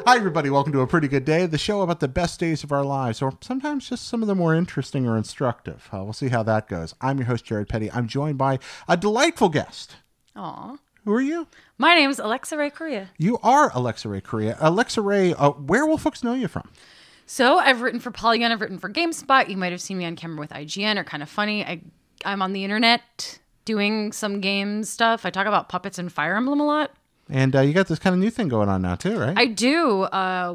Hi, everybody. Welcome to A Pretty Good Day, the show about the best days of our lives, or sometimes just some of the more interesting or instructive. We'll see how that goes. I'm your host, Jared Petty. I'm joined by a delightful guest. Aw. Who are you? My name's Alexa Ray Corriea. You are Alexa Ray Corriea. Alexa Ray, where will folks know you from? So I've written for Polygon. I've written for GameSpot. You might have seen me on camera with IGN or Kind of Funny. I'm on the internet doing some game stuff. I talk about puppets and Fire Emblem a lot. And you got this kind of new thing going on now, too, right? I do.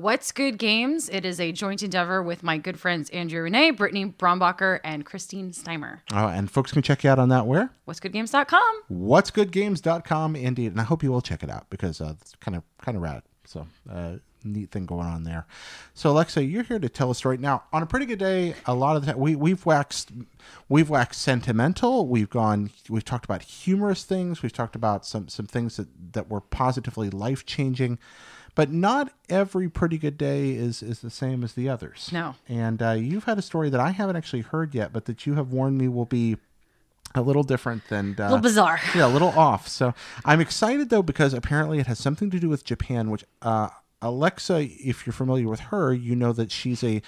What's Good Games? It is a joint endeavor with my good friends Andrew Renee, Brittany Brombacher, and Christine Steimer. Oh, and folks can check you out on that where? What'sgoodgames.com. What'sgoodgames.com, indeed. And I hope you will check it out because it's kind of rad. So, neat thing going on there. So, Alexa, you're here to tell a story. Now, on A Pretty Good Day, a lot of the time we've waxed sentimental. We've talked about humorous things. We've talked about some things that were positively life-changing. But not every Pretty Good Day is the same as the others. No. And you've had a story that I haven't actually heard yet, but that you have warned me will be a little different than... a little bizarre. Yeah, a little off. So I'm excited, though, because apparently it has something to do with Japan, which Alexa, if you're familiar with her, you know that she's an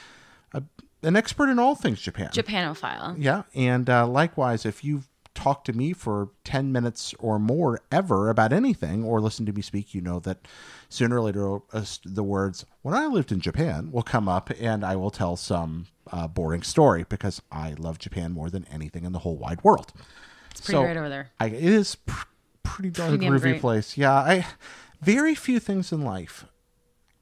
expert in all things Japan. Japanophile. Yeah, and likewise, if you've talked to me for 10 minutes or more ever about anything or listened to me speak, you know that sooner or later the words, when I lived in Japan, will come up and I will tell some boring story because I love Japan more than anything in the whole wide world. It's pretty great over there. It is pretty darn groovy place. Yeah, very few things in life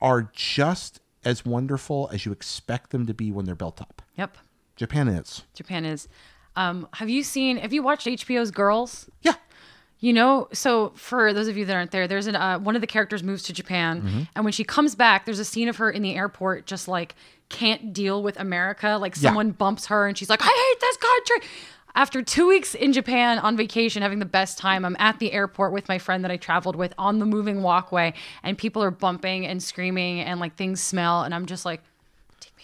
are just as wonderful as you expect them to be when they're built up. Yep. Japan is. Have you watched HBO's Girls? Yeah. You know, so for those of you that aren't there, there's one of the characters moves to Japan, and when she comes back, there's a scene of her in the airport just like can't deal with America. Like someone bumps her and she's like, I hate this country. After 2 weeks in Japan on vacation, having the best time, I'm at the airport with my friend that I traveled with on the moving walkway, and people are bumping and screaming and like things smell, and I'm just like, take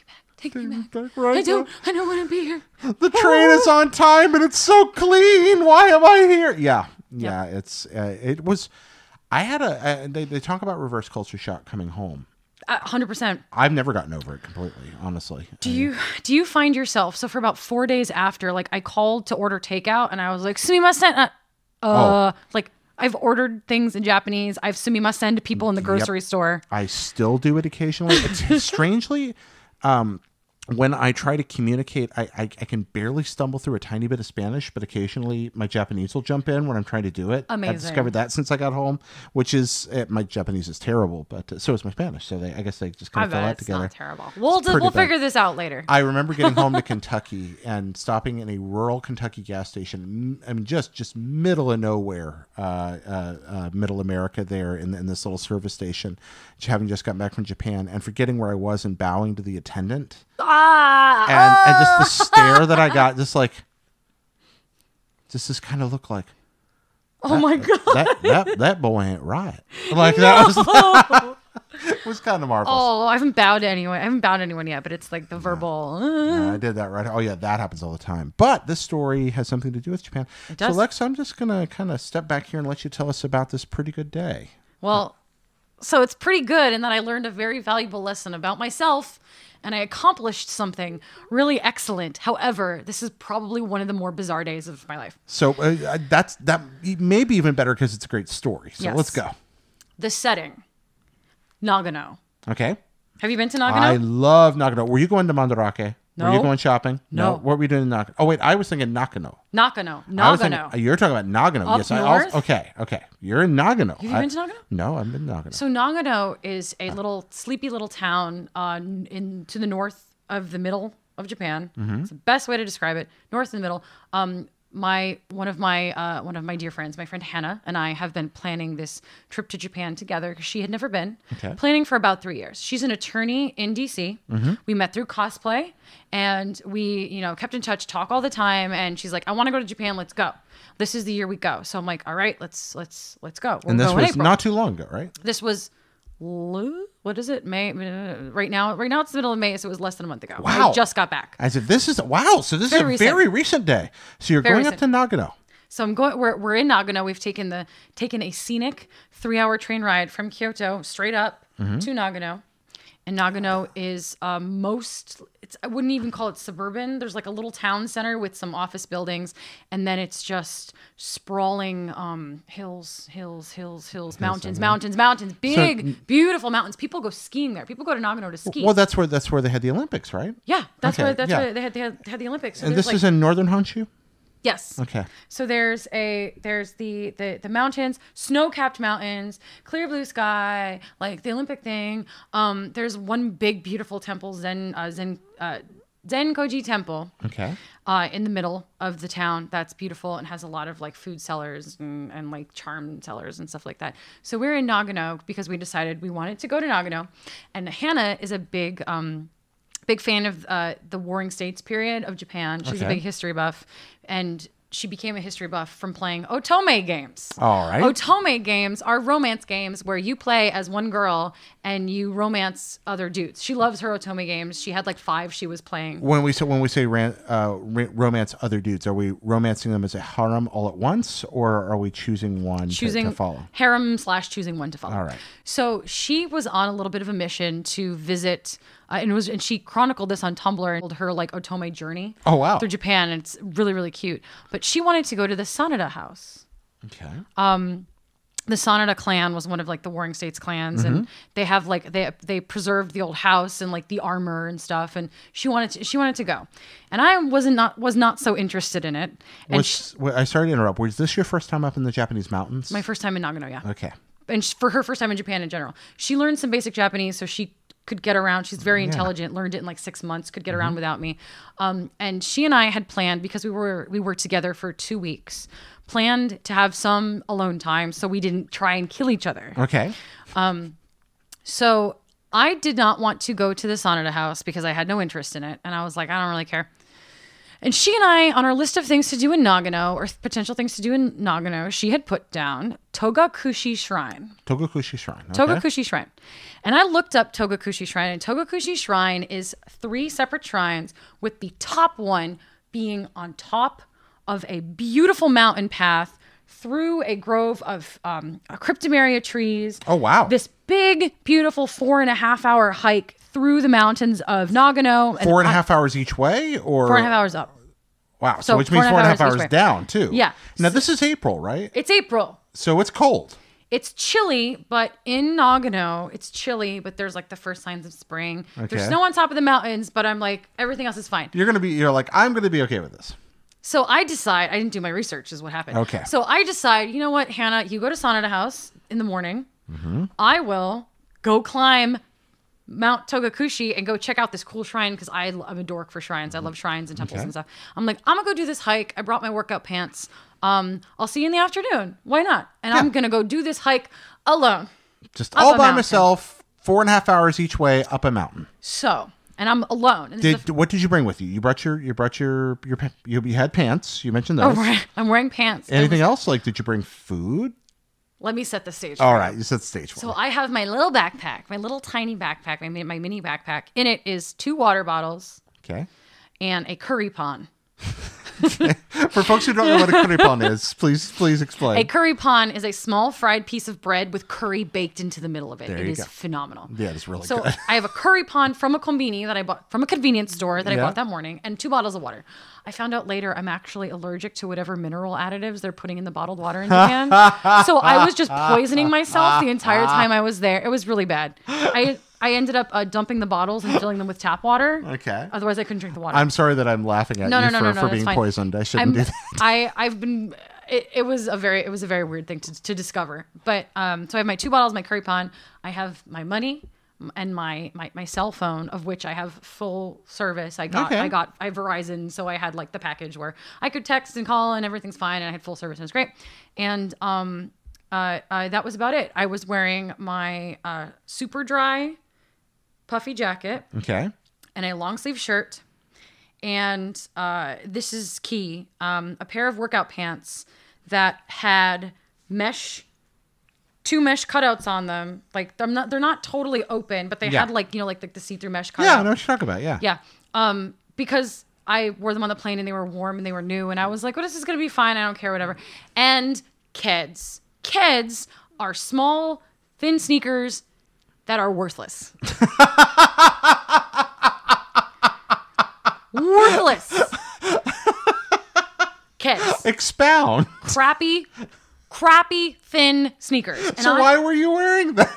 me back. Right, I don't want to be here. The train is on time and it's so clean. Why am I here? Yeah. It was. I had they talk about reverse culture shock coming home. 100%. I've never gotten over it completely, honestly. Do you find yourself, so for about 4 days after, like I called to order takeout and I was like, sumimasen, like I've ordered things in Japanese. I've sumimasen to people in the grocery store. I still do it occasionally. It's strangely, when I try to communicate, I can barely stumble through a tiny bit of Spanish, but occasionally my Japanese will jump in when I'm trying to do it. Amazing. I've discovered that since I got home, which is, my Japanese is terrible, but so is my Spanish. So I guess they just kind of fell out together. Not terrible. We'll figure this out later. I remember getting home to Kentucky and stopping in a rural Kentucky gas station. I mean, just middle of nowhere, middle America there in this little service station, having just gotten back from Japan and forgetting where I was and bowing to the attendant. And just the stare that I got, just like, this kind of looked like, oh my God, that boy ain't right. Like that was, it was kind of marvelous. Oh, I haven't bowed to anyone yet, but it's like the verbal. No, I did that right. Oh yeah, that happens all the time. But this story has something to do with Japan. It does. So Lex, I'm just gonna kind of step back here and let you tell us about this Pretty Good Day. Well, so it's pretty good in that I learned a very valuable lesson about myself. And I accomplished something really excellent. However, this is probably one of the more bizarre days of my life. So that may be even better because it's a great story. So yes. Let's go. The setting, Nagano. Okay. Have you been to Nagano? I love Nagano. Were you going to Mandarake? No. Were you going shopping? No. What were you doing in Nagano? Oh, wait. I was thinking Nakano. Nagano. You're talking about Nagano. Up yes. north? Okay. You're in Nagano. Have you been to Nagano? No, I've been to Nagano. So Nagano is a little sleepy little town to the north of the middle of Japan. Mm-hmm. It's the best way to describe it. North in the middle. One of my dear friends, my friend Hannah, and I have been planning this trip to Japan together because she had never been. Okay. Planning for about 3 years. She's an attorney in DC. Mm-hmm. We met through cosplay, and we, kept in touch, talk all the time. And she's like, "I want to go to Japan. Let's go. This is the year we go." So I'm like, "All right, let's go." And this was not too long ago, right? This was. What is it? May right now it's the middle of May, so it was less than a month ago. Wow. I just got back. As if this is so this is a very recent day. So you're going up to Nagano. So I'm going. We're in Nagano. We've taken a scenic 3-hour train ride from Kyoto straight up to Nagano. And Nagano is I wouldn't even call it suburban. There's like a little town center with some office buildings. And then it's just sprawling hills, mountains, big, beautiful mountains. People go skiing there. People go to Nagano to ski. Well, that's where they had the Olympics, right? Yeah, that's where they had the Olympics. So and this is in northern Honshu? Yes. Okay. So there's the mountains, snow-capped mountains, clear blue sky, like the Olympic thing. There's one big beautiful temple, Zen Koji Temple. Okay. In the middle of the town, that's beautiful and has a lot of like food sellers and like charm sellers and stuff like that. So we're in Nagano because we decided we wanted to go to Nagano, and Hannah is a big fan of the Warring States period of Japan. She's a big history buff, and she became a history buff from playing otome games. All right. Otome games are romance games where you play as one girl and you romance other dudes. She loves her otome games. She had like 5 she was playing. When we say romance other dudes, are we romancing them as a harem all at once, or are we choosing one to follow? Harem / choosing one to follow. All right. So she was on a little bit of a mission to visit, and she chronicled this on Tumblr and her like otome journey. Oh wow! Through Japan, and it's really, really cute. But she wanted to go to the Sanada house. Okay. The Sanada clan was one of like the Warring States clans, and they have like they preserved the old house and like the armor and stuff. And she wanted to go, and I was not so interested in it. And I sorry to interrupt. Was this your first time up in the Japanese mountains? My first time in Nagano, yeah. Okay. And for her first time in Japan in general, she learned some basic Japanese, so she could get around. She's very intelligent, learned it in like 6 months, could get around without me. And she and I had planned, because we worked together for 2 weeks, planned to have some alone time so we didn't try and kill each other. Okay. So I did not want to go to the Sanada house because I had no interest in it. And I was like, I don't really care. And she and I, on our list of things to do in Nagano, or potential things to do in Nagano, she had put down Togakushi Shrine. Togakushi Shrine. Okay. Togakushi Shrine. And I looked up Togakushi Shrine, and Togakushi Shrine is 3 separate shrines, with the top one being on top of a beautiful mountain path through a grove of cryptomeria trees. Oh, wow. This big, beautiful 4.5-hour hike through the mountains of Nagano. 4.5 hours each way? Or 4.5 hours up. Wow. So which means 4.5 hours down, too. Yeah. Now, this is April, right? It's April. So it's cold. It's chilly, but in Nagano, it's chilly, but there's like the first signs of spring. Okay. There's snow on top of the mountains, but I'm like, everything else is fine. You're like, I'm going to be okay with this. So I didn't do my research is what happened. Okay. So I decide, you know what, Hannah, you go to Sanada House in the morning. I will go climb Mount Togakushi and go check out this cool shrine, because I'm a dork for shrines. I love shrines and temples and stuff. I'm like, I'm going to go do this hike. I brought my workout pants. I'll see you in the afternoon. Why not? And I'm going to go do this hike alone. Just all by myself, 4.5 hours each way up a mountain. So... And I'm alone. And what did you bring with you? You had pants. You mentioned those. Oh, I'm wearing pants. Anything else? Like, did you bring food? Let me set the stage. All right, you set the stage. So I have my little backpack, my little tiny backpack, my mini backpack. In it is 2 water bottles. Okay. And a curry pan. Okay. For folks who don't know what a curry pan is, please explain. A curry pan is a small fried piece of bread with curry baked into the middle of it. It is phenomenal. Yeah, it's really good. So I have a curry pan from a konbini that I bought from a convenience store that I bought that morning, and 2 bottles of water. I found out later I'm actually allergic to whatever mineral additives they're putting in the bottled water in Japan. So I was just poisoning myself the entire time I was there. It was really bad. I ended up dumping the bottles and filling them with tap water. Okay. Otherwise, I couldn't drink the water. I'm sorry that I'm laughing at you for being poisoned. I shouldn't do that. I've been. It was a very weird thing to discover. But so I have my 2 bottles, my curry pan. I have my money and my cell phone, of which I have full service. I have Verizon, so I had like the package where I could text and call and everything's fine, and I had full service and it was great. And that was about it. I was wearing my super dry puffy jacket. Okay. And a long sleeve shirt. And this is key. A pair of workout pants that had 2 mesh cutouts on them. Like they're not totally open, but they had like the see-through mesh cutout. Yeah, I know what you're talking about. Yeah. Yeah. Because I wore them on the plane and they were warm and they were new, and I was like, well, this is gonna be fine. I don't care, whatever. And Keds are small, thin sneakers that are worthless. Worthless. Kids. Expound. Crappy, thin sneakers. And So why were you wearing that?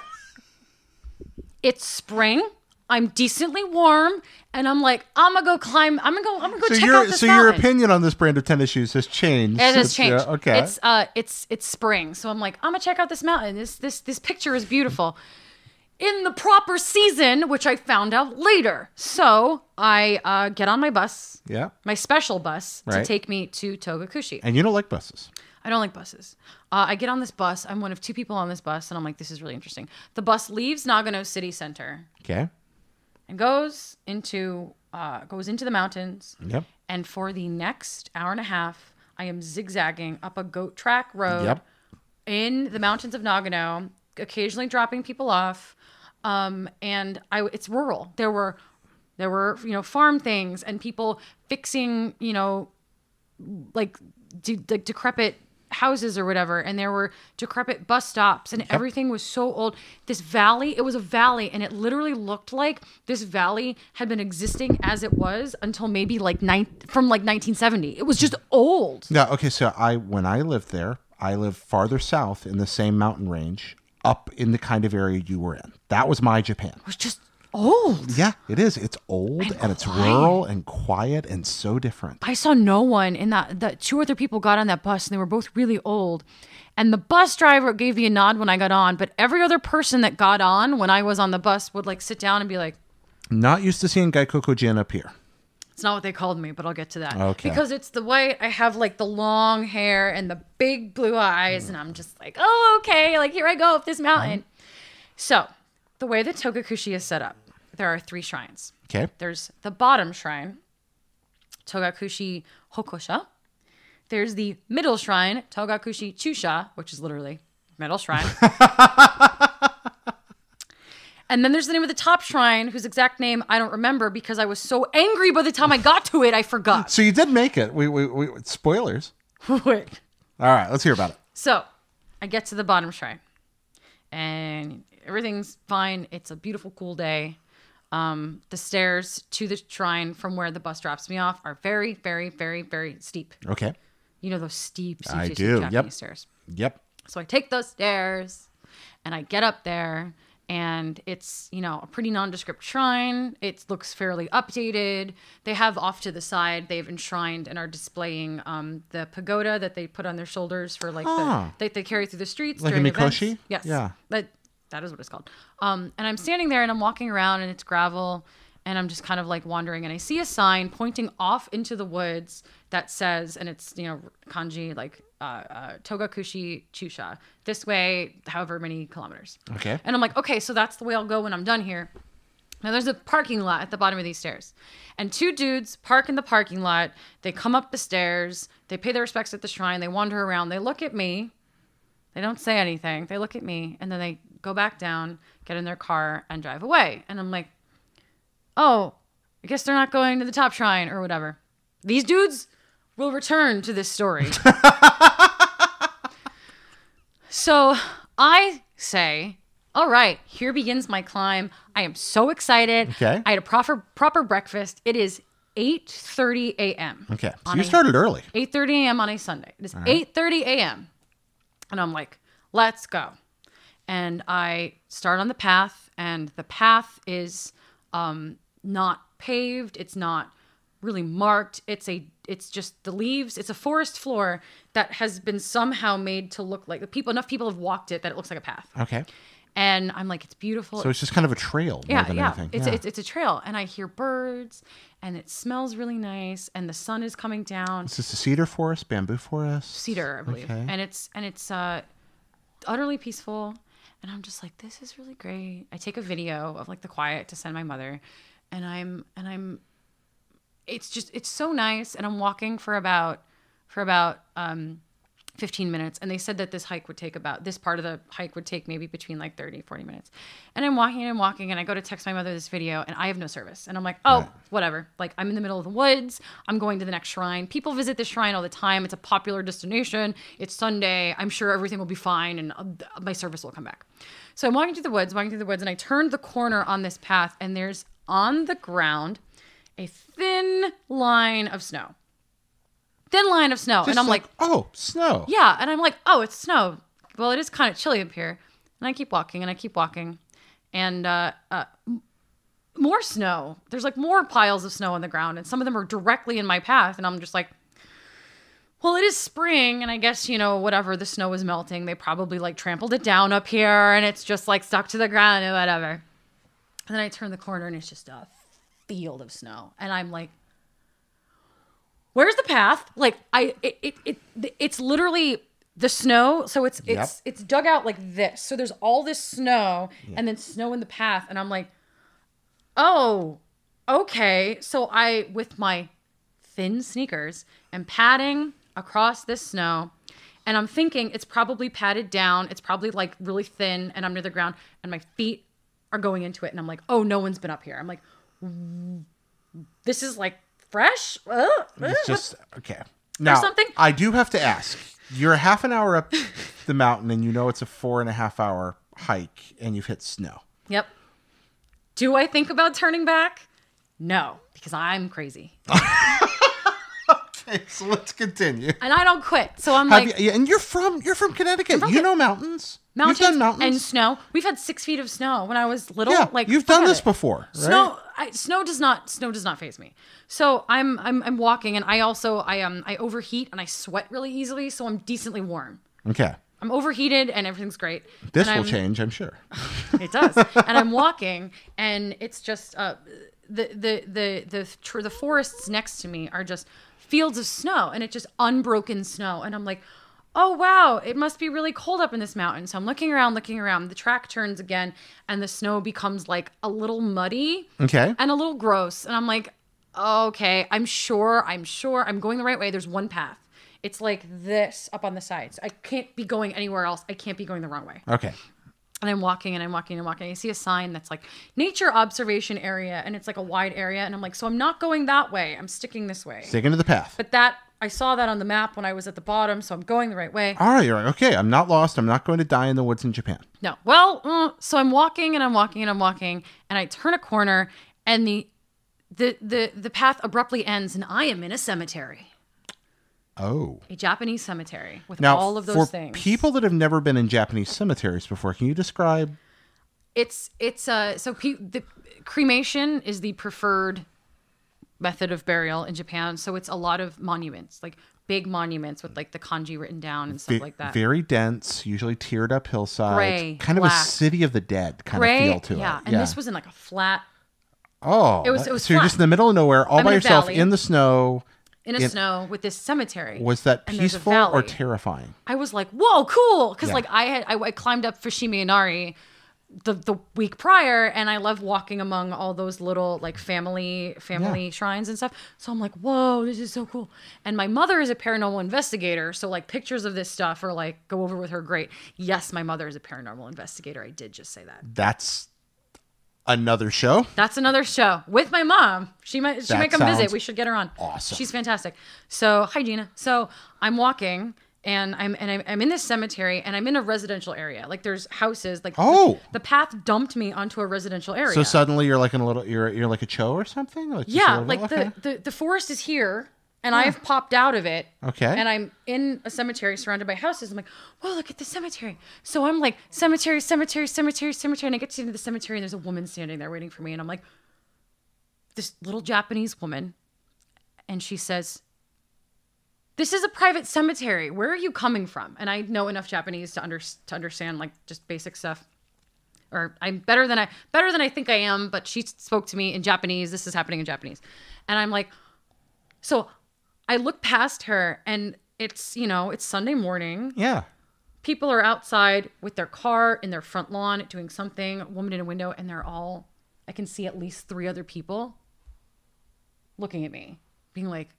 It's spring. I'm decently warm, and I'm like, I'm gonna go climb. I'm gonna go check out this mountain. Your opinion on this brand of tennis shoes has changed. It has changed. Okay. It's spring, so I'm like, I'm gonna check out this mountain. This picture is beautiful. In the proper season, which I found out later. So I get on my bus. Yeah. My special bus to take me to Togakushi. And you don't like buses. I don't like buses. I get on this bus. I'm one of 2 people on this bus, and I'm like, this is really interesting. The bus leaves Nagano City Center. Okay. And goes into the mountains. Yep. And for the next hour and a half, I am zigzagging up a goat track road in the mountains of Nagano, occasionally dropping people off. And it's rural. There were farm things and people fixing, like decrepit houses or whatever, and there were decrepit bus stops, and everything was so old. This valley, it was a valley, and it literally looked like this valley had been existing as it was until maybe from 1970. It was just old. Yeah. Okay. So when I lived there, I lived farther south in the same mountain range, up in the kind of area you were in. That was my Japan. It was just old. Yeah, it is. It's old and it's rural and quiet and so different. I saw no one in that 2 other people got on that bus, and they were both really old. And the bus driver gave me a nod when I got on, but every other person that got on when I was on the bus would sit down and be like, not used to seeing Gaikoko-jin up here. It's not what they called me, but I'll get to that. Okay. Because it's the way I have the long hair and the big blue eyes, and I'm just like, oh, okay, here I go up this mountain. So the way that Togakushi is set up, there are 3 shrines. Okay. There's the bottom shrine, Togakushi Hokosha. There's the middle shrine, Togakushi Chusha, which is literally middle shrine. And then there's the name of the top shrine, whose exact name I don't remember because I was so angry by the time I got to it, I forgot. So you did make it. We spoilers. Wait. All right, let's hear about it. So I get to the bottom shrine, and everything's fine. It's a beautiful, cool day. The stairs to the shrine from where the bus drops me off are very, very, very, very steep. Okay. You know those steep I do. Japanese stairs. Yep. So I take those stairs, and I get up there, and it's, a pretty nondescript shrine. It looks fairly updated. They have off to the side, they've enshrined and are displaying the pagoda that they put on their shoulders for they carry through the streets. Like during a Mikoshi? Events. Yes. Yeah. That is what it's called. And I'm standing there and I'm walking around and it's gravel and I'm just kind of wandering, and I see a sign pointing off into the woods that says, and it's, kanji, Togakushi Chusha. This way, however many kilometers. Okay. And I'm like, okay, so that's the way I'll go when I'm done here. Now there's a parking lot at the bottom of these stairs. And 2 dudes park in the parking lot. They come up the stairs. They pay their respects at the shrine. They wander around. They look at me. They don't say anything. They look at me. And then they go back down, get in their car, and drive away. And I'm like, oh, I guess they're not going to the top shrine or whatever. These dudes will return to this story. So I say, all right, here begins my climb. I am so excited. Okay. I had a proper breakfast. It is 8:30 a.m. Okay. So you started early. 8:30 a.m. on a Sunday. It is 8:30 a.m. And I'm like, let's go. And I start on the path, and the path is not paved. It's not really marked. It's just the leaves. It's a forest floor that has been somehow made to look like enough people have walked it that it looks like a path. Okay. And I'm like, it's beautiful. So it's just kind of a trail more than anything. It's a trail, and I hear birds, and it smells really nice, and the sun is coming down. Is this a cedar forest, bamboo forest? Cedar, I believe. Okay. And it's utterly peaceful, and I'm just like, this is really great. I take a video of the quiet to send my mother, and I'm it's so nice, and I'm walking for about 15 minutes. And they said that this part of the hike would take maybe between like 30, 40 minutes. And I'm walking and I go to text my mother this video and I have no service. And I'm like, oh, whatever. Like I'm in the middle of the woods. I'm going to the next shrine. People visit this shrine all the time. It's a popular destination. It's Sunday. I'm sure everything will be fine and my service will come back. So I'm walking through the woods and I turned the corner on this path and there's on the ground a thin line of snow. Just and I'm like, oh, snow. Yeah. And I'm like, oh, it's snow. Well, it is kind of chilly up here. And I keep walking. And more snow. There's like more piles of snow on the ground. And some of them are directly in my path. And I'm just like, well, it is spring. And I guess, whatever, the snow is melting. They probably like trampled it down up here. And it's just like stuck to the ground and whatever. And then I turn the corner and it's just a field of snow. And I'm like, where's the path? Like it's literally the snow. So it's dug out like this. So there's all this snow and then snow in the path. And I'm like, oh, okay. So I, with my thin sneakers, am padding across this snow. And I'm thinking it's probably padded down. It's probably like really thin and I'm near the ground and my feet are going into it. And I'm like, oh, no one's been up here. I'm like, this is like fresh. It's just okay. Now, something? I do have to ask. You're a half an hour up the mountain, and it's a 4.5 hour hike, and you've hit snow. Yep. Do I think about turning back? No, because I'm crazy. Okay, so let's continue. And I don't quit. So I'm and you're from Connecticut. You know mountains. Mountains, you've done mountains and snow. We've had 6 feet of snow when I was little. Yeah, like you've done this before, right? Snow does not faze me. So I'm walking, and I overheat and I sweat really easily, so I'm decently warm. Okay. I'm overheated and everything's great. This will change, I'm sure. It does. And I'm walking, and it's just the forests next to me are just fields of snow, and it's just unbroken snow, and I'm like, oh, wow, it must be really cold up in this mountain. So I'm looking around. The track turns again, and the snow becomes like a little muddy and a little gross. And I'm like, okay, I'm sure I'm going the right way. There's one path. It's like this up on the sides. I can't be going anywhere else. I can't be going the wrong way. Okay. And I'm walking. I see a sign that's like nature observation area, and it's like a wide area. And I'm like, so I'm not going that way. I'm sticking this way. Sticking to the path. But I saw that on the map when I was at the bottom, so I'm going the right way. All right, you're right. Okay, I'm not lost. I'm not going to die in the woods in Japan. No. Well, so I'm walking, and I turn a corner, and the path abruptly ends, and I am in a cemetery. Oh. A Japanese cemetery with now, all of those things. For people that have never been in Japanese cemeteries before, can you describe? The cremation is the preferred method of burial in Japan. So it's a lot of monuments, like big monuments with like the kanji written down and stuff like that. Very dense, usually tiered up hillsides. Gray, kind black. of a City of the Dead kind of feel to it. Yeah, and this was in like a flat. Oh, it was so flat. You're just in the middle of nowhere, all by yourself valley, in the snow. Snow with this cemetery. Was that peaceful or terrifying? I was like, whoa, cool. Because like I climbed up Fushimi Inari the week prior, and I love walking among all those little like family shrines and stuff. So I'm like, whoa, this is so cool. And my mother is a paranormal investigator, so like pictures of this stuff are like go over with her great. Yes, my mother is a paranormal investigator. I did just say that. That's another show. That's another show with my mom. She might come visit. We should get her on. Awesome. She's fantastic. So hi Gina. So I'm walking. And I'm in this cemetery, and I'm in a residential area. Like there's houses. Like the path dumped me onto a residential area. So suddenly you're like in a little you're like a cho or something. Like the forest is here, and I've popped out of it. Okay. And I'm in a cemetery surrounded by houses. I'm like, whoa, look at the cemetery. So I'm like cemetery, and I get to the end of the cemetery, and there's a woman standing there waiting for me, and I'm like, this little Japanese woman, and she says, this is a private cemetery. Where are you coming from? And I know enough Japanese to understand like just basic stuff. Or I'm better than I think I am, but she spoke to me in Japanese. This is happening in Japanese. And I'm like, so I look past her, and it's Sunday morning. Yeah. People are outside with their car in their front lawn doing something, a woman in a window, and I can see at least 3 other people looking at me, being like,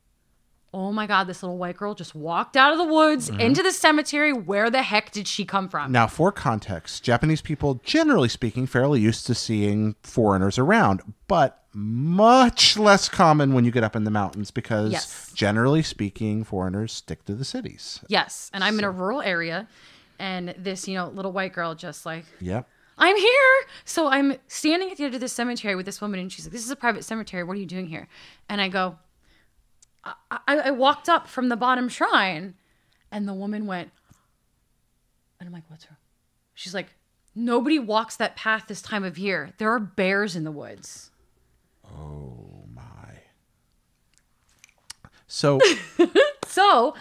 oh my God, this little white girl just walked out of the woods into the cemetery. Where the heck did she come from? Now, for context, Japanese people, generally speaking, fairly used to seeing foreigners around, but much less common when you get up in the mountains because, generally speaking, foreigners stick to the cities. Yes. And I'm in a rural area, and this, little white girl just like, yep. I'm here. So I'm standing at the edge of this cemetery with this woman, and she's like, this is a private cemetery. What are you doing here? And I go, I walked up from the bottom shrine, and the woman went, and I'm like, what's wrong? She's like, nobody walks that path this time of year. There are bears in the woods. Oh my. So,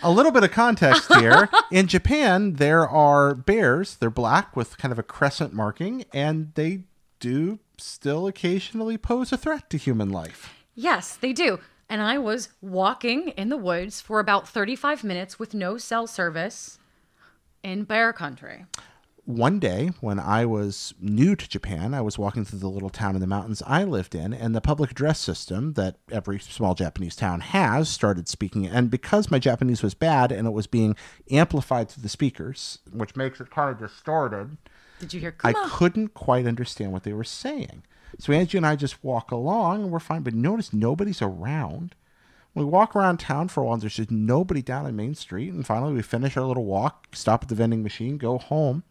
a little bit of context here. In Japan, there are bears. They're black with kind of a crescent marking, and they do still occasionally pose a threat to human life. Yes, they do. And I was walking in the woods for about 35 minutes with no cell service in bear country. One day, when I was new to Japan, I was walking through the little town in the mountains I lived in, and the public address system that every small Japanese town has started speaking. And because my Japanese was bad and it was being amplified through the speakers, which makes it kind of distorted, did you hear? I couldn't quite understand what they were saying. So Angie and I just walk along, and we're fine. But notice nobody's around. We walk around town for a while, and there's just nobody down on Main Street. And finally, we finish our little walk, stop at the vending machine, go home.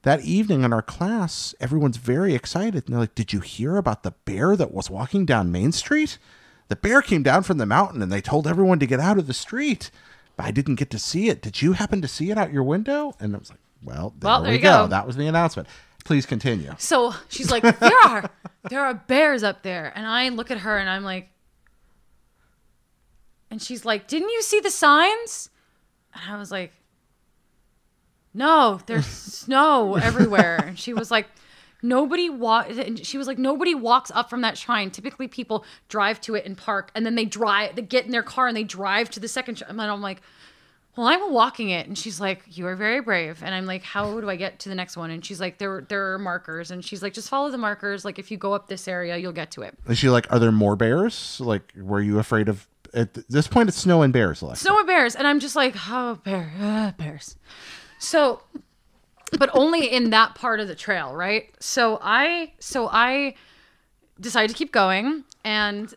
That evening in our class, everyone's very excited. And they're like, did you hear about the bear that was walking down Main Street? The bear came down from the mountain, and they told everyone to get out of the street. But I didn't get to see it. Did you happen to see it out your window? And I was like, well, there we go. That was the announcement. Please continue. So she's like, there are bears up there. And I look at her and I'm like, and she's like, didn't you see the signs? And I was like, no, there's snow everywhere. And she was like, nobody walks up from that shrine. Typically people drive to it and park, and then they get in their car and they drive to the second shrine. And I'm like, well, I'm walking it. And she's like, you are very brave. And I'm like, how do I get to the next one? And she's like, there are markers. And she's like, just follow the markers. Like, if you go up this area, you'll get to it. Is she like, are there more bears? Like, were you afraid of, at this point, it's snow and bears, Alexa. Snow and bears. And I'm just like, oh, bears. So, but only in that part of the trail, right? So I decided to keep going, and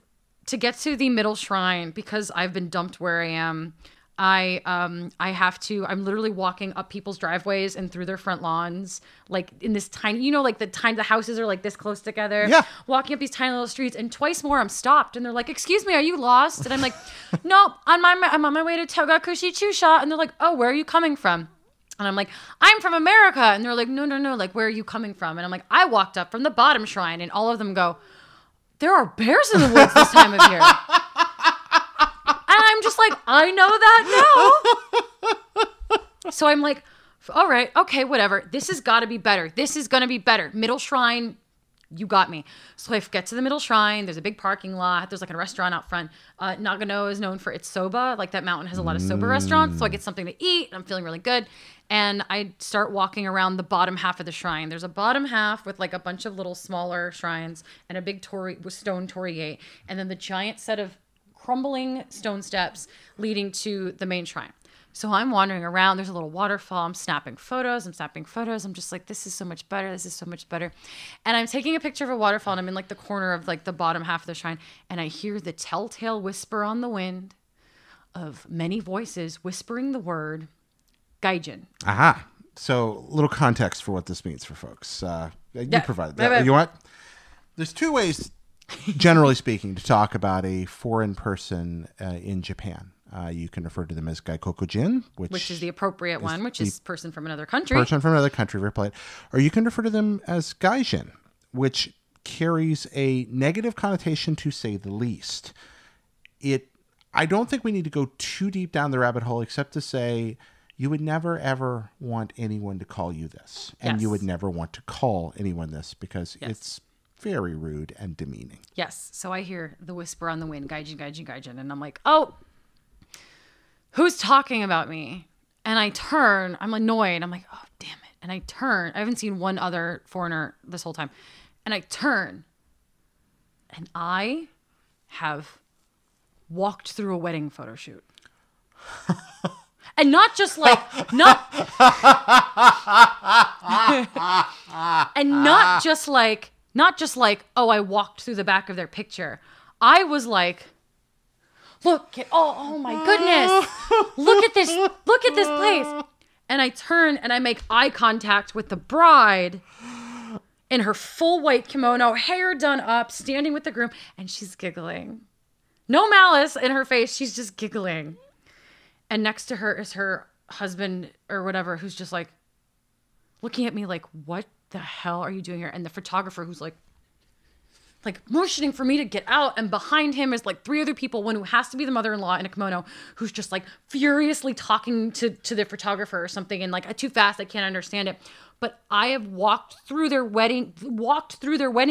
to get to the middle shrine, because I've been dumped where I am, I'm literally walking up people's driveways and through their front lawns, like in this tiny, like the houses are like this close together. Yeah. Walking up these tiny little streets, and twice more I'm stopped, and they're like, "Excuse me, are you lost?" And I'm like, "No, I'm on my way to Togakushi Chusha." And they're like, "Oh, where are you coming from?" And I'm like, "I'm from America." And they're like, "No, like, where are you coming from?" And I'm like, "I walked up from the bottom shrine." And all of them go, "There are bears in the woods this time of year." And I'm just like, I know that now. So I'm like, all right, okay, whatever. This has got to be better. This is going to be better. Middle shrine, you got me. So I get to the middle shrine. There's a big parking lot. There's like a restaurant out front. Nagano is known for its soba. Like, that mountain has a lot of soba restaurants. So I get something to eat. I'm feeling really good. And I start walking around the bottom half of the shrine. There's a bottom half with like a bunch of little smaller shrines and a big stone torii, and then the giant set of crumbling stone steps leading to the main shrine. So I'm wandering around. There's a little waterfall. I'm snapping photos. I'm just like, this is so much better. This is so much better. And I'm taking a picture of a waterfall, and I'm in like the corner of like the bottom half of the shrine. And I hear the telltale whisper on the wind of many voices whispering the word Gaijin. Aha. So, little context for what this means for folks. You provided that. Right. You know what? There's two ways, generally speaking, to talk about a foreign person in Japan. You can refer to them as gaikokujin, which is the appropriate one, which is person from another country. Person from another country, very polite. Or you can refer to them as gaijin, which carries a negative connotation, to say the least. I don't think we need to go too deep down the rabbit hole, except to say you would never, ever want anyone to call you this. And you would never want to call anyone this, because it's very rude and demeaning. Yes. So I hear the whisper on the wind, Gaijin, Gaijin, Gaijin. And I'm like, oh, who's talking about me? And I turn. I'm annoyed. I'm like, oh, damn it. And I turn. I haven't seen one other foreigner this whole time. And I turn. And I have walked through a wedding photo shoot. And not just like, not just like, oh, I walked through the back of their picture. I was like, oh my goodness. Look at this place. And I turn and I make eye contact with the bride in her full white kimono, hair done up, standing with the groom, and she's giggling. No malice in her face. She's just giggling. And next to her is her husband or whatever, who's just like looking at me like, what the hell are you doing here? And the photographer who's like motioning for me to get out. And behind him is like 3 other people, one who has to be the mother-in-law in a kimono, who's just like furiously talking to the photographer or something. And like too fast, I can't understand it. But I have walked through their wedding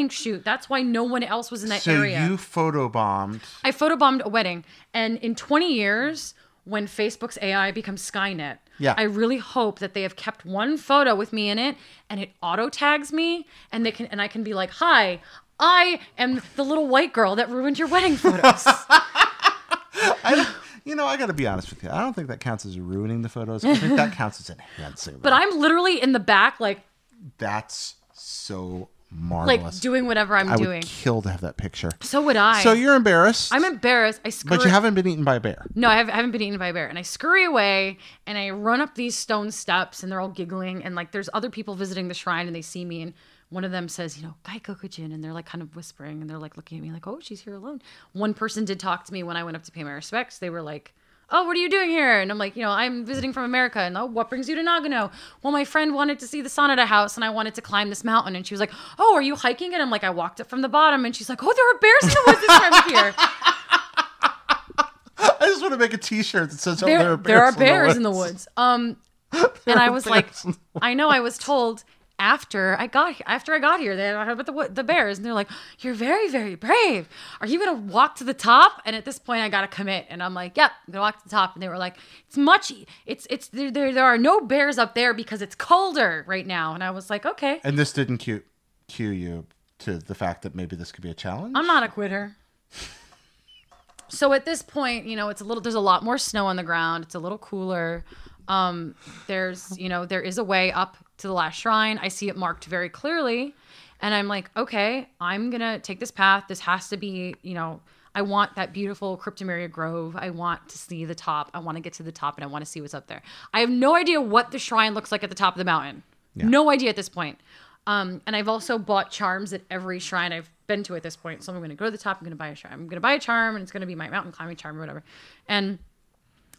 shoot. That's why no one else was in that area. So you photobombed. I photobombed a wedding. And in 20 years, when Facebook's AI becomes Skynet, I really hope that they have kept one photo with me in it and it auto tags me and I can be like, hi, I am the little white girl that ruined your wedding photos. I got to be honest with you. I don't think that counts as ruining the photos. I think that counts as enhancing them. But I'm literally in the back, like... That's so marvelous. Like, doing whatever I'm doing. I would kill to have that picture. So would I. So you're embarrassed. I'm embarrassed. But you haven't been eaten by a bear. No, I haven't been eaten by a bear. And I scurry away, and I run up these stone steps, and they're all giggling. And, like, there's other people visiting the shrine, and they see me, and one of them says, Gai Kokujin, and they're like kind of whispering, and they're like looking at me like, oh, she's here alone. One person did talk to me when I went up to pay my respects. They were like, oh, what are you doing here? And I'm like, I'm visiting from America. And oh, what brings you to Nagano? Well, my friend wanted to see the Sanada house, and I wanted to climb this mountain. And she was like, oh, are you hiking? And I'm like, I walked it from the bottom. And she's like, oh, there are bears in the woods this time of year. I just want to make a T-shirt that says, there are bears in the woods. And I was like, I know, I was told after I got here, they heard about the bears, and they're like, you're very, very brave. Are you gonna walk to the top? And at this point, I gotta commit, and I'm like, yep, I'm gonna walk to the top. And they were like, there are no bears up there because it's colder right now. And I was like, okay. And this didn't cue you to the fact that maybe this could be a challenge. I'm not a quitter. So at this point, there's a lot more snow on the ground. It's a little cooler. There is a way up to the last shrine. I see it marked very clearly, and I'm like, okay, I'm gonna take this path. This has to be, I want that beautiful Cryptomeria Grove. I want to see the top. I want to get to the top, and I want to see what's up there. I have no idea what the shrine looks like at the top of the mountain. Yeah. No idea at this point. And I've also bought charms at every shrine I've been to at this point. So I'm gonna go to the top. I'm gonna buy a charm. I'm gonna buy a charm, and it's gonna be my mountain climbing charm or whatever. And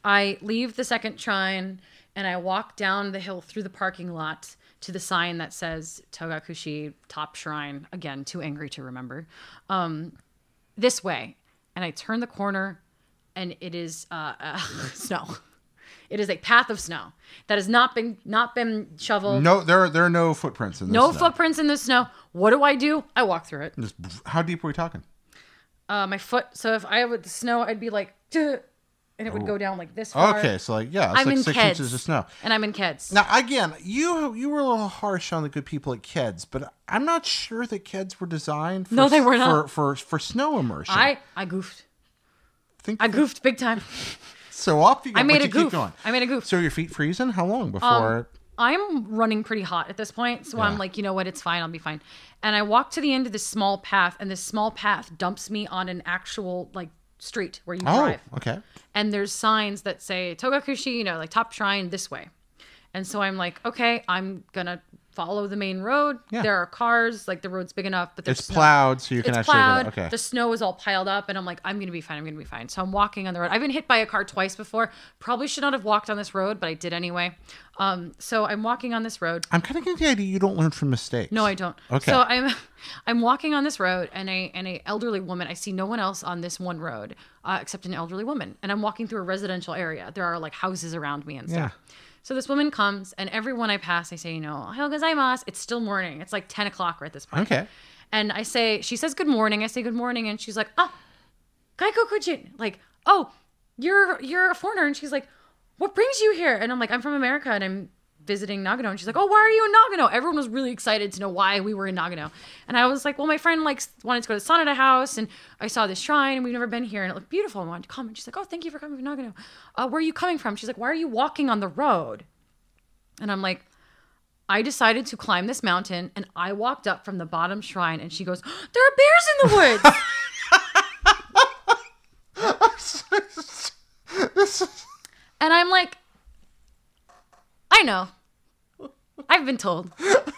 I leave the second shrine, and I walk down the hill through the parking lot to the sign that says Togakushi Top Shrine. Again, too angry to remember. This way. And I turn the corner, and it is snow. It is a path of snow that has not been shoveled. No, there are no footprints in this snow. No footprints in the snow. What do? I walk through it. How deep are we talking? My foot. So if I would the snow, I'd be like... Duh. And it would go down like this far. Okay, so it's like 6 inches of snow. And I'm in Keds. Now, again, you were a little harsh on the good people at Keds, but I'm not sure that Keds were designed for, no, they were not. For snow immersion. I goofed. I goofed big time. So off you go. I made a goof. Keep going. I made a goof. So your feet freezing? How long before... I'm running pretty hot at this point, so I'm like, you know what, it's fine, I'll be fine. And I walk to the end of this small path, and this small path dumps me on an actual, like, street where you drive. Oh, okay. And there's signs that say Togakushi, like top shrine this way. And so I'm like, okay, I'm gonna follow the main road. Yeah. There are cars, like the road's big enough, but there's snow. Plowed, so you can actually plowed. Okay. The snow is all piled up, and I'm like, I'm gonna be fine. So I'm walking on the road. I've been hit by a car twice before. Probably should not have walked on this road, but I did anyway. So I'm walking on this road. I'm kind of getting the idea you don't learn from mistakes. No, I don't. Okay. So I'm walking on this road, and a elderly woman. I see no one else on this one road except an elderly woman, and I'm walking through a residential area. There are like houses around me and stuff. Yeah. So this woman comes, and everyone I pass, I say, ohayou gozaimasu. It's still morning. It's like 10 o'clock right at this point. Okay. And she says good morning. I say good morning, and she's like, Gaikokujin. Like, oh, you're a foreigner. And she's like, what brings you here? And I'm like, I'm from America, and I'm visiting Nagano. And she's like, oh, why are you in Nagano? Everyone was really excited to know why we were in Nagano. And I was like, well, my friend wanted to go to the Sanada house, and I saw this shrine, and we've never been here, and it looked beautiful. I wanted to come. And she's like, oh, thank you for coming to Nagano. Where are you coming from? She's like, why are you walking on the road? And I'm like, I decided to climb this mountain, and I walked up from the bottom shrine, and she goes, there are bears in the woods. And I'm like, I know. I've been told.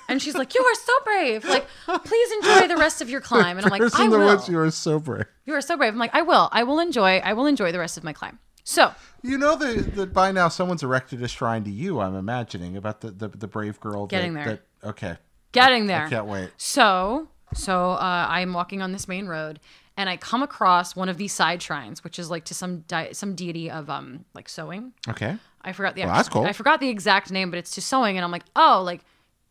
And she's like, you are so brave. Like, please enjoy the rest of your climb. And I'm like, I will. Woods, you are so brave. You are so brave. I'm like, I will. I will enjoy the rest of my climb. So, you know that by now someone's erected a shrine to you, I'm imagining, about the brave girl. Getting there. Okay. Getting there. I can't wait. So I'm walking on this main road, and I come across one of these side shrines, which is like to some deity of like sewing. Okay. I forgot the that's cool. I forgot the exact name, but it's to sewing, and I'm like, oh, like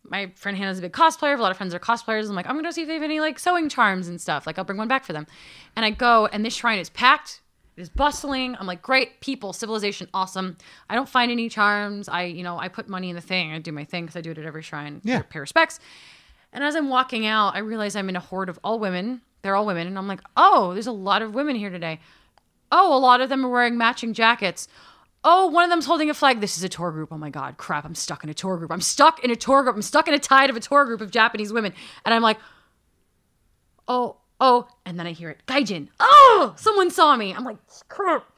my friend Hannah's a big cosplayer. A lot of friends are cosplayers. I'm like, I'm gonna see if they have any like sewing charms and stuff. Like, I'll bring one back for them. And I go, and this shrine is packed. It is bustling. I'm like, great people, civilization, awesome. I don't find any charms. I put money in the thing. I do my thing because I do it at every shrine. Yeah. Pay respects. And as I'm walking out, I realize I'm in a horde of all women. They're all women. And I'm like, oh, there's a lot of women here today. Oh, a lot of them are wearing matching jackets. Oh, one of them's holding a flag. This is a tour group. Oh my God, crap. I'm stuck in a tour group. I'm stuck in a tide of a tour group of Japanese women. And I'm like, oh. And then I hear it. Gaijin. Oh, someone saw me. I'm like, crap.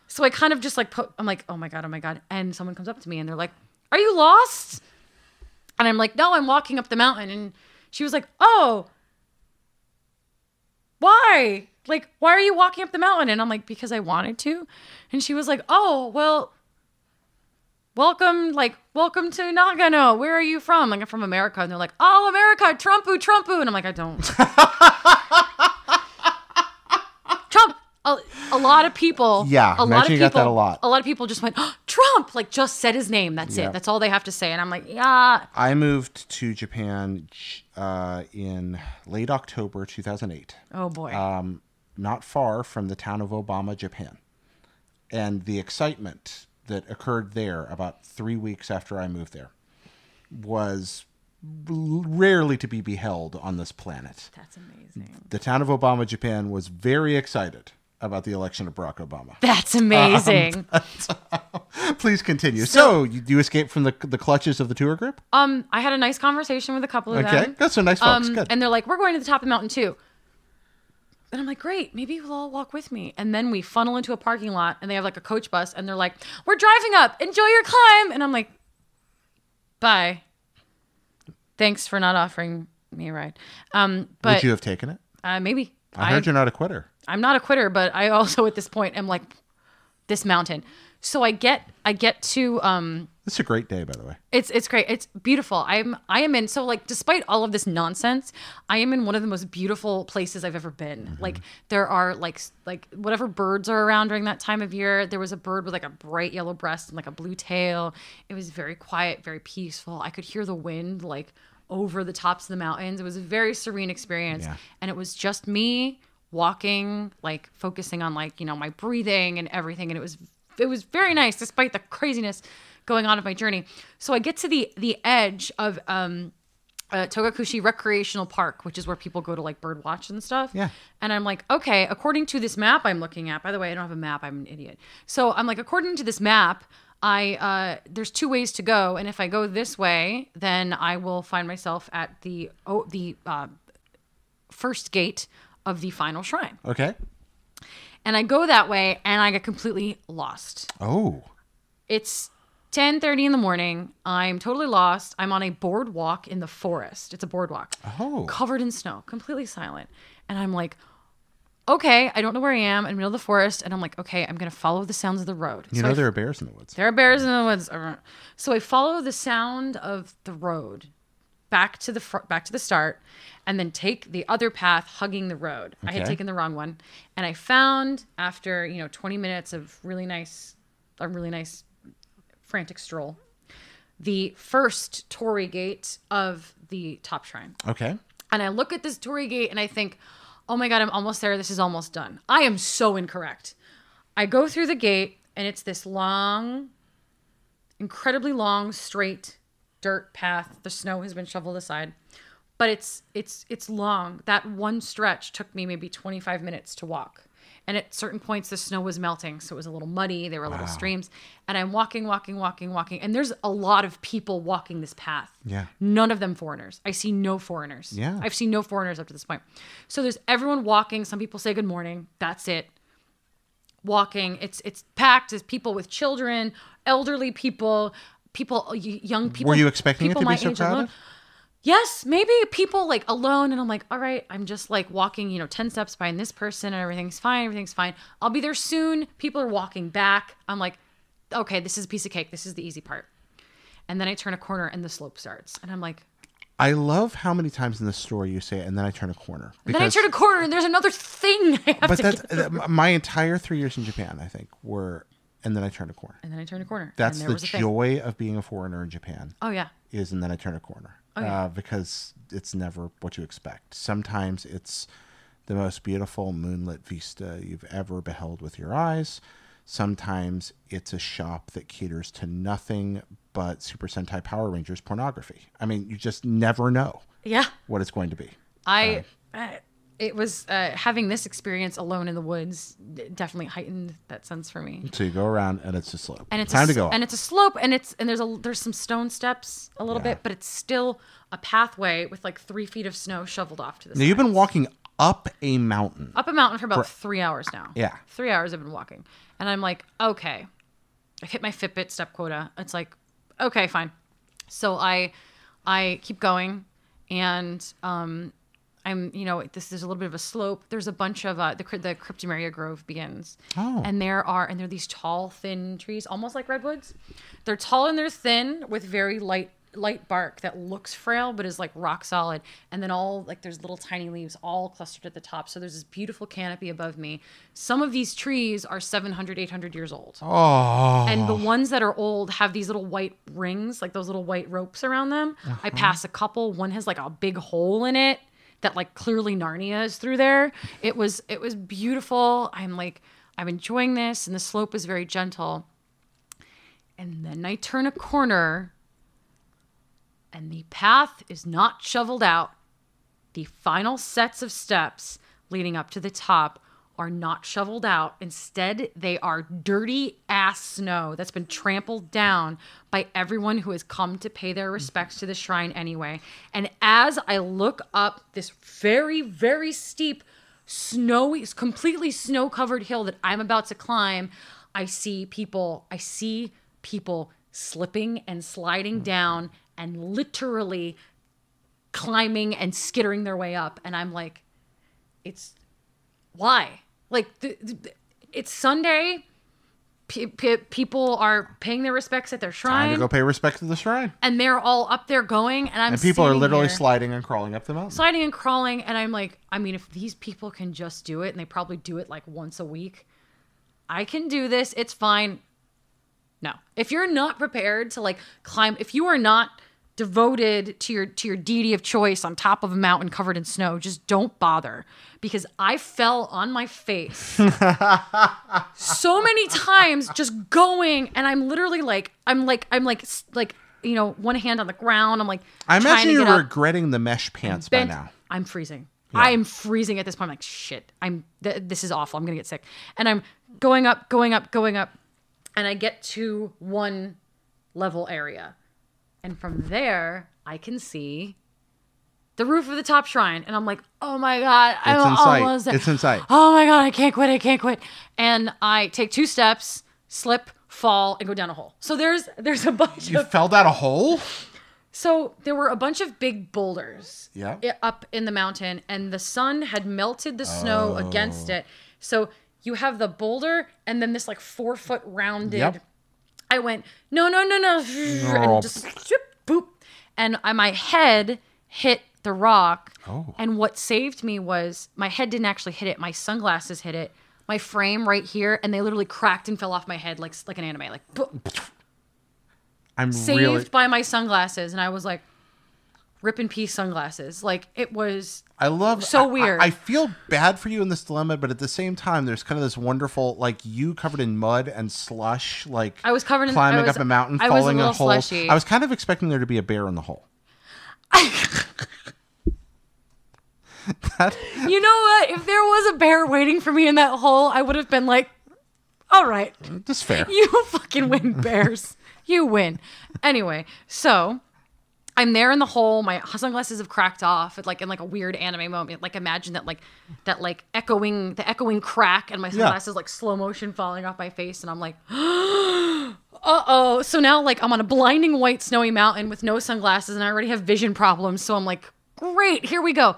So I kind of just like I'm like, oh my God. And someone comes up to me and they're like, are you lost? And I'm like, no, I'm walking up the mountain. And she was like, oh, why? Like, why are you walking up the mountain? And I'm like, because I wanted to. And she was like, oh, well, welcome to Nagano. Where are you from? Like, I'm from America. And they're like, oh, America, Trumpu. And I'm like, I don't. Trump. A lot of people. Yeah, a lot of people got that a lot. A lot of people just went, oh, Trump. Like, just said his name. That's it. That's all they have to say. And I'm like, yeah. I moved to Japan in late October 2008. Oh boy. Not far from the town of Obama, Japan. And the excitement that occurred there about 3 weeks after I moved there was rarely to be beheld on this planet. That's amazing. The town of Obama, Japan was very excited about the election of Barack Obama. That's amazing. Please continue. So you escaped from the clutches of the tour group? I had a nice conversation with a couple of them. Okay, that's so nice folks. Good. And they're like, we're going to the top of the mountain too. And I'm like, great, maybe you'll all walk with me. And then we funnel into a parking lot, and they have like a coach bus, and they're like, we're driving up. Enjoy your climb. And I'm like, bye. Thanks for not offering me a ride. But would you have taken it? Maybe. I heard you're not a quitter. I'm not a quitter, but I also at this point am like, this mountain. So I get to It's a great day, by the way. It's great. It's beautiful. I am in, so like, despite all of this nonsense, I am in one of the most beautiful places I've ever been. Mm-hmm. Like, there are like whatever birds are around during that time of year. There was a bird with like a bright yellow breast and like a blue tail. It was very quiet, very peaceful. I could hear the wind like over the tops of the mountains. It was a very serene experience. Yeah. And it was just me walking, like focusing on like, my breathing and everything. And it was very nice despite the craziness going on of my journey. So I get to the edge of Togakushi Recreational Park, which is where people go to like bird watch and stuff. Yeah. And I'm like, okay, according to this map I'm looking at, by the way, I don't have a map, I'm an idiot. So I'm like, according to this map, there's two ways to go. And if I go this way, then I will find myself at the first gate of the final shrine. Okay. And I go that way, and I get completely lost. Oh. It's 10:30 in the morning. I'm totally lost. I'm on a boardwalk in the forest. It's a boardwalk. Oh. Covered in snow, completely silent. And I'm like, okay, I don't know where I am. I'm in the middle of the forest. And I'm like, okay, I'm going to follow the sounds of the road. There are bears in the woods. There are bears in the woods. So I follow the sound of the road back to the start, and then take the other path hugging the road. Okay. I had taken the wrong one, and I found after 20 minutes of a really nice frantic stroll, the first torii gate of the top shrine. Okay. And I look at this torii gate and I think, oh my God, I'm almost there. This is almost done. I am so incorrect. I go through the gate, and it's this long, incredibly long, straight dirt path. The snow has been shoveled aside, but it's long. That one stretch took me maybe 25 minutes to walk. And at certain points, the snow was melting, so it was a little muddy. There were little streams. And I'm walking. And there's a lot of people walking this path. Yeah. None of them foreigners. I see no foreigners. Yeah. I've seen no foreigners up to this point. So there's everyone walking. Some people say good morning. That's it. Walking. It's packed. There's people with children, elderly people, young people. Were you expecting it to be so crowded? Alone. Yes, maybe people like alone. And I'm like, all right, I'm just like walking, 10 steps behind this person and everything's fine. I'll be there soon. People are walking back. I'm like, okay, this is a piece of cake. This is the easy part. And then I turn a corner and the slope starts. And I'm like, I love how many times in the story you say it, and then I turn a corner. Then I turn a corner and there's another thing I have to get through. My entire 3 years in Japan, I think, were, and then I turn a corner. And then I turn a corner. That's the joy of being a foreigner in Japan. Oh, yeah. Is, and then I turn a corner. Oh, yeah. Because it's never what you expect. Sometimes it's the most beautiful moonlit vista you've ever beheld with your eyes. Sometimes it's a shop that caters to nothing but Super Sentai Power Rangers pornography. I mean, you just never know what it's going to be. It was having this experience alone in the woods definitely heightened that sense for me. So you go around and it's a slope. And it's time to go up. And it's a slope and there's some stone steps a little bit, but it's still a pathway with like 3 feet of snow shoveled off to the side. Now you've been walking up a mountain. Up a mountain for about 3 hours now. Yeah. 3 hours I've been walking. And I'm like, okay. I hit my Fitbit step quota. It's like, okay, fine. So I keep going and there's a little bit of a slope. There's a bunch of the Cryptomeria Grove begins. Oh. And there are these tall, thin trees, almost like redwoods. They're tall and they're thin with very light bark that looks frail but is like rock solid. And then there's little tiny leaves all clustered at the top. So there's this beautiful canopy above me. Some of these trees are 700, 800 years old. Oh. And the ones that are old have these little white rings, like those little white ropes around them. Uh-huh. I pass a couple. One has like a big hole in it that like clearly Narnia is through there. It was beautiful. I'm enjoying this, and the slope is very gentle. And then I turn a corner and the path is not shoveled out. The final sets of steps leading up to the top are not shoveled out. Instead, they are dirty ass snow that's been trampled down by everyone who has come to pay their respects to the shrine anyway. And as I look up this very, very steep, completely snow-covered hill that I'm about to climb, I see people slipping and sliding down and literally climbing and skittering their way up. And I'm like, why? Like, it's Sunday. People are paying their respects at their shrine. Time to go pay respect to the shrine. And they're all up there going. And people are literally sliding and crawling up the mountain. Sliding and crawling. And I'm like, I mean, if these people can just do it, and they probably do it like once a week, I can do this. It's fine. No. If you're not prepared to like climb, if you are not devoted to your deity of choice on top of a mountain covered in snow, just don't bother, because I fell on my face so many times just going, and I'm literally like one hand on the ground. I'm like, I imagine you're regretting the mesh pants by now. I'm freezing. Yeah. I am freezing at this point. I'm like, shit, this is awful. I'm going to get sick. And I'm going up. And I get to one level area. And from there, I can see the roof of the top shrine. And I'm like, oh my God. It's in sight. Oh my God, I can't quit. And I take 2 steps, slip, fall, and go down a hole. So there's a bunch You fell down a hole? So there were a bunch of big boulders up in the mountain. And the sun had melted the snow against it. So you have the boulder and then this like 4-foot rounded. Yep. I went, no. And just boop. And my head hit the rock. Oh. And what saved me was my head didn't actually hit it. My sunglasses hit it. My frame right here. And they literally cracked and fell off my head like an anime. Like, boop. Saved by my sunglasses. And I was like, rip in peace sunglasses. Like, it was weird. I feel bad for you in this dilemma, but at the same time, there's kind of this wonderful, like, you covered in mud and slush, like, I was covered in climbing up a mountain, falling in a hole. Slushy. I was kind of expecting there to be a bear in the hole. You know what? If there was a bear waiting for me in that hole, I would have been like, all right. That's fair. You fucking win, bears. You win. Anyway, so I'm there in the hole. My sunglasses have cracked off. It's like in like a weird anime moment. Like, imagine that echoing crack, and my sunglasses like slow motion falling off my face, and I'm like, uh-oh. So now, like, I'm on a blinding white snowy mountain with no sunglasses, and I already have vision problems. So I'm like, great, here we go.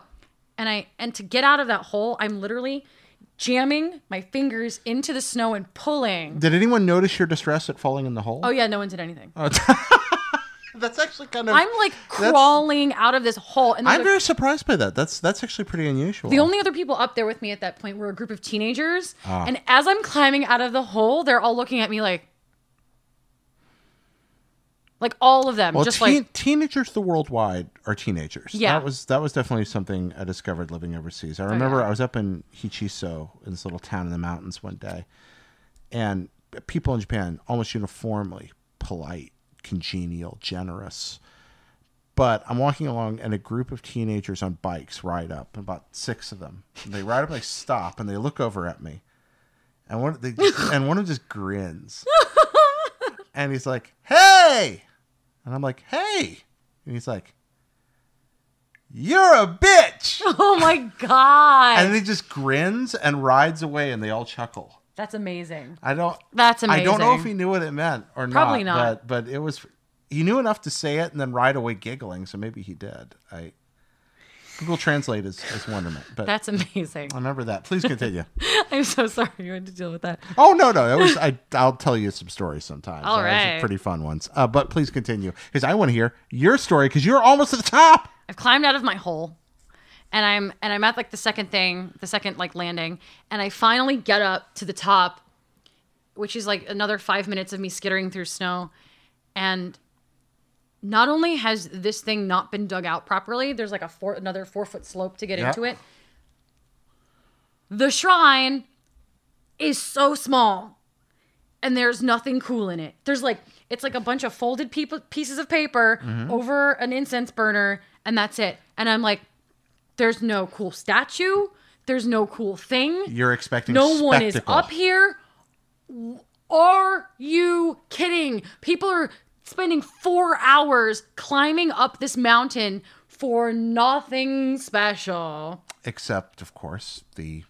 And to get out of that hole, I'm literally jamming my fingers into the snow and pulling. Did anyone notice your distress at falling in the hole? Oh yeah, no one did anything. Oh, that's actually kind of... I'm like crawling out of this hole. And I'm very surprised by that. That's actually pretty unusual. The only other people up there with me at that point were a group of teenagers. And as I'm climbing out of the hole, they're all looking at me like all of them. Well, just teenagers the worldwide are teenagers. Yeah. That was definitely something I discovered living overseas. I remember I was up in Hichiso, in this little town in the mountains one day, and people in Japan almost uniformly polite, congenial, generous. But I'm walking along, and a group of teenagers on bikes ride up, about 6 of them. And they ride up, and they stop, and they look over at me, and one of them just grins, and he's like, "Hey!" And I'm like, "Hey!" And he's like, "You're a bitch!" Oh my God. And he just grins and rides away, and they all chuckle. That's amazing. That's amazing. I don't know if he knew what it meant or not. Probably not. But it was, he knew enough to say it and then ride away giggling, so maybe he did. Google Translate is wonderment. But that's amazing. I remember that. Please continue. I'm so sorry you had to deal with that. Oh, no. I'll tell you some stories sometimes. All right. Those are pretty fun ones. But please continue, because I want to hear your story, because you're almost at the top. I've climbed out of my hole, and I'm at like the second like landing, and I finally get up to the top, which is like another 5 minutes of me skittering through snow, and not only has this thing not been dug out properly, there's like another 4-foot slope to get into it. The shrine is so small, and there's nothing cool in it. It's like a bunch of folded pieces of paper over an incense burner, and that's it. And I'm like, there's no cool statue. There's no cool thing. You're expecting no spectacle. One is up here. Are you kidding? People are spending 4 hours climbing up this mountain for nothing special. Except, of course, the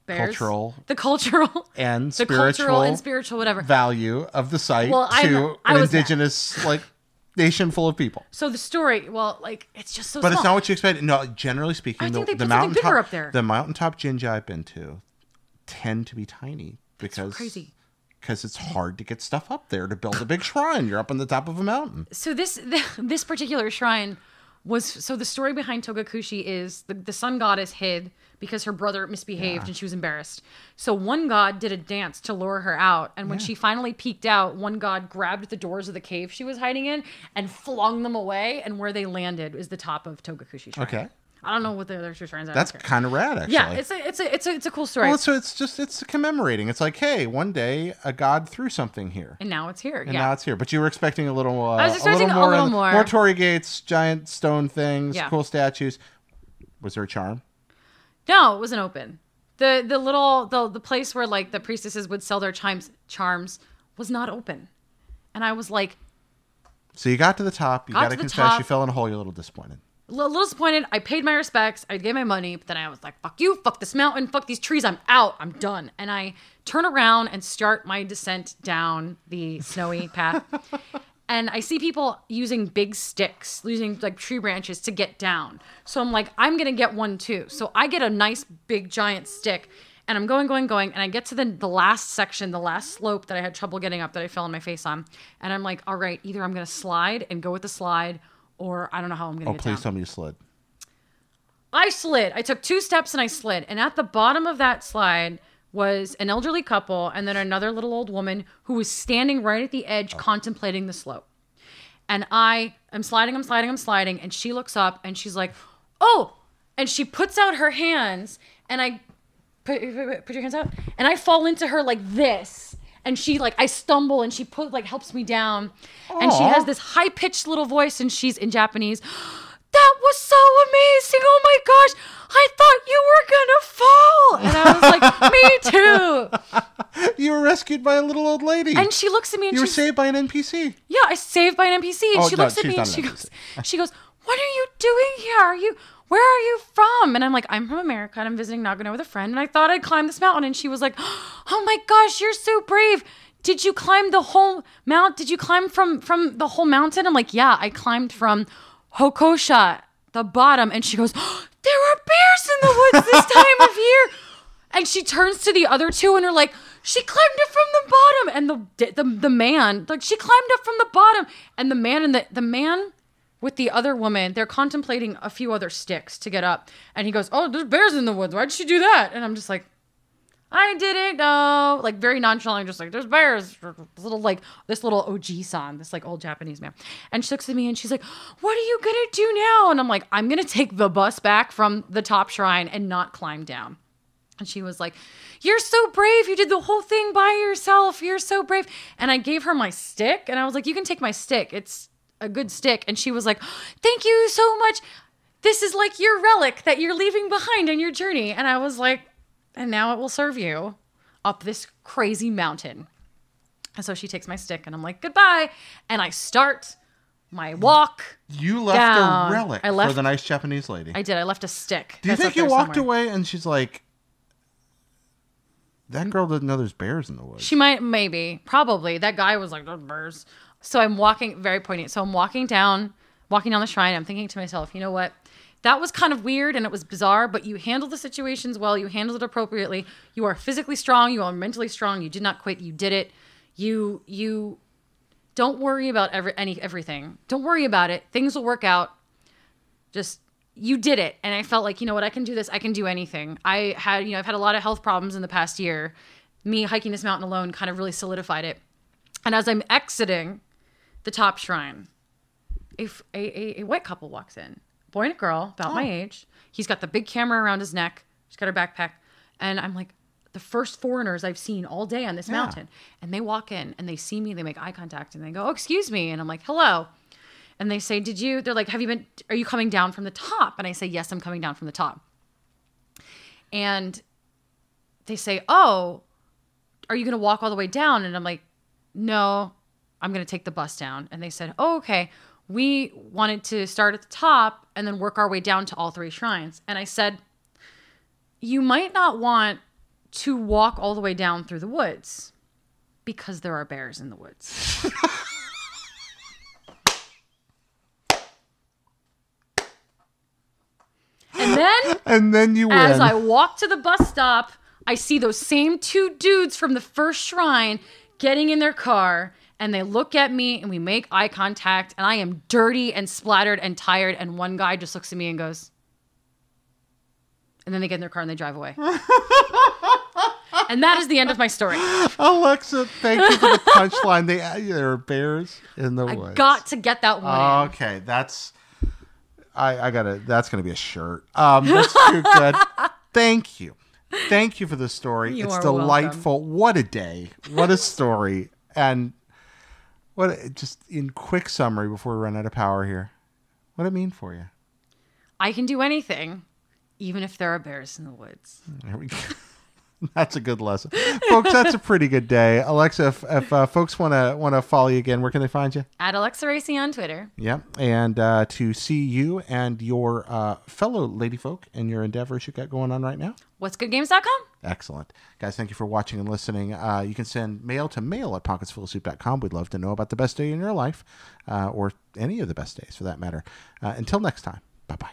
bears, cultural and spiritual whatever value of the site to an indigenous nation full of people. So the story, it's just so but small. It's not what you expected. No, generally speaking, I think they put something bigger up there. The mountaintop jinja I've been to tend to be tiny because crazy. Because it's hard to get stuff up there to build a big shrine. You're up on the top of a mountain. So this particular shrine the story behind Togakushi is the sun goddess hid because her brother misbehaved and she was embarrassed. So one god did a dance to lure her out. And when she finally peeked out, one god grabbed the doors of the cave she was hiding in and flung them away. And where they landed is the top of Togakushi Shrine. Okay. I don't know what the other two shrines are. That's kind of rad, actually. Yeah, it's a cool story. Well, so it's commemorating. It's like, hey, one day a god threw something here, and now it's here. Now it's here. But you were expecting a little. I was expecting a little more. More torii gates, giant stone things, cool statues. Was there a charm? No, it wasn't open. The place where like the priestesses would sell their charms was not open, and I was like. So you got to the top. You got to confess you fell in a hole. You're a little disappointed. A little disappointed. I paid my respects. I gave my money, but then I was like, fuck you, fuck this mountain, fuck these trees. I'm out. I'm done. And I turn around and start my descent down the snowy path. And I see people using big sticks, using like tree branches to get down. So I'm like, I'm going to get one too. So I get a nice big giant stick and I'm going. And I get to the last section, the last slope that I had trouble getting up that I fell on my face on. And I'm like, all right, either I'm going to slide and go with the slide, or I don't know how I'm going to get down. Oh, please tell me you slid. I slid. I took 2 steps and I slid. And at the bottom of that slide was an elderly couple and then another little old woman who was standing right at the edge contemplating the slope. And I'm sliding, and she looks up and she's like, oh, and she puts out her hands, and I put your hands out, and I fall into her like this. And she I stumble, and she helps me down. Aww. And she has this high pitched little voice, and she's in Japanese. That was so amazing. Oh my gosh. I thought you were going to fall. And I was like, me too. You were rescued by a little old lady. And she looks at me and you were saved by an NPC. Yeah, I saved by an NPC. And she looks at me and she goes, what are you doing here? Where are you from? And I'm like, I'm from America and I'm visiting Nagano with a friend. And I thought I'd climb this mountain. And she was like, oh my gosh, you're so brave. Did you climb the whole mount? Did you climb from the whole mountain? I'm like, yeah, I climbed from Hokosha, the bottom. And she goes, there are bears in the woods this time of year. And she turns to the other two and are like, she climbed up from the bottom. And the man, she climbed up from the bottom. And the man with the other woman, they're contemplating a few other sticks to get up. And he goes, oh, there's bears in the woods. Why'd she do that? And I'm just like, I didn't know. Very nonchalant, just there's bears. This little Oji-san, this old Japanese man. And she looks at me and she's like, what are you going to do now? And I'm like, I'm going to take the bus back from the top shrine and not climb down. And she was like, you're so brave. You did the whole thing by yourself. You're so brave. And I gave her my stick. And I was like, you can take my stick. It's a good stick. And she was like, thank you so much. This is your relic that you're leaving behind on your journey. And I was like, and now it will serve you up this crazy mountain. And so she takes my stick and I'm like, goodbye. And I start my walk. You left down. A relic for the nice Japanese lady. I did. I left a stick. Do you think you walked away and she's like, that girl doesn't know there's bears in the woods? She might, maybe, probably. That guy was like, there's bears. So I'm walking, very poignant. So I'm walking down the shrine. I'm thinking to myself, you know what? That was kind of weird and it was bizarre, but you handled the situations well. You handled it appropriately. You are physically strong. You are mentally strong. You did not quit. You did it. You don't worry about everything. Don't worry about it. Things will work out. Just, you did it. And I felt like, you know what? I can do this. I can do anything. I've had a lot of health problems in the past year. Me hiking this mountain alone kind of really solidified it. And as I'm exiting the top shrine, a white couple walks in. Boy and a girl, about my age. He's got the big camera around his neck. She's got her backpack. And I'm like, the first foreigners I've seen all day on this mountain. And they walk in and they see me. They make eye contact and they go, oh, excuse me. And I'm like, hello. And they say, they're like, are you coming down from the top? And I say, yes, I'm coming down from the top. And they say, oh, are you going to walk all the way down? And I'm like, no, I'm going to take the bus down. And they said, oh, okay. We wanted to start at the top and then work our way down to all three shrines. And I said, you might not want to walk all the way down through the woods because there are bears in the woods. And then you win. As I walk to the bus stop, I see those same two dudes from the first shrine getting in their car. And they look at me and we make eye contact and I am dirty and splattered and tired. And one guy just looks at me and goes, and then they get in their car and they drive away. And that is the end of my story. Alexa, thank you for the punchline. There are bears in the woods. I got to get that one. Okay. That's going to be a shirt. That's too good. Thank you. Thank you for the story. It's delightful. Welcome. What a day. What a story. And just in quick summary before we run out of power here, what did it mean for you? I can do anything, even if there are bears in the woods. There we go. That's a good lesson. Folks, that's a pretty good day. Alexa, if folks want to follow you again, where can they find you? At Alexa Ray Corriea on Twitter. Yeah. And to see you and your fellow lady folk and your endeavors you got going on right now? whatsgoodgames.com. Excellent. Guys, thank you for watching and listening. You can send mail to mail@pocketsfullofsoup.com. We'd love to know about the best day in your life or any of the best days for that matter. Until next time, bye-bye.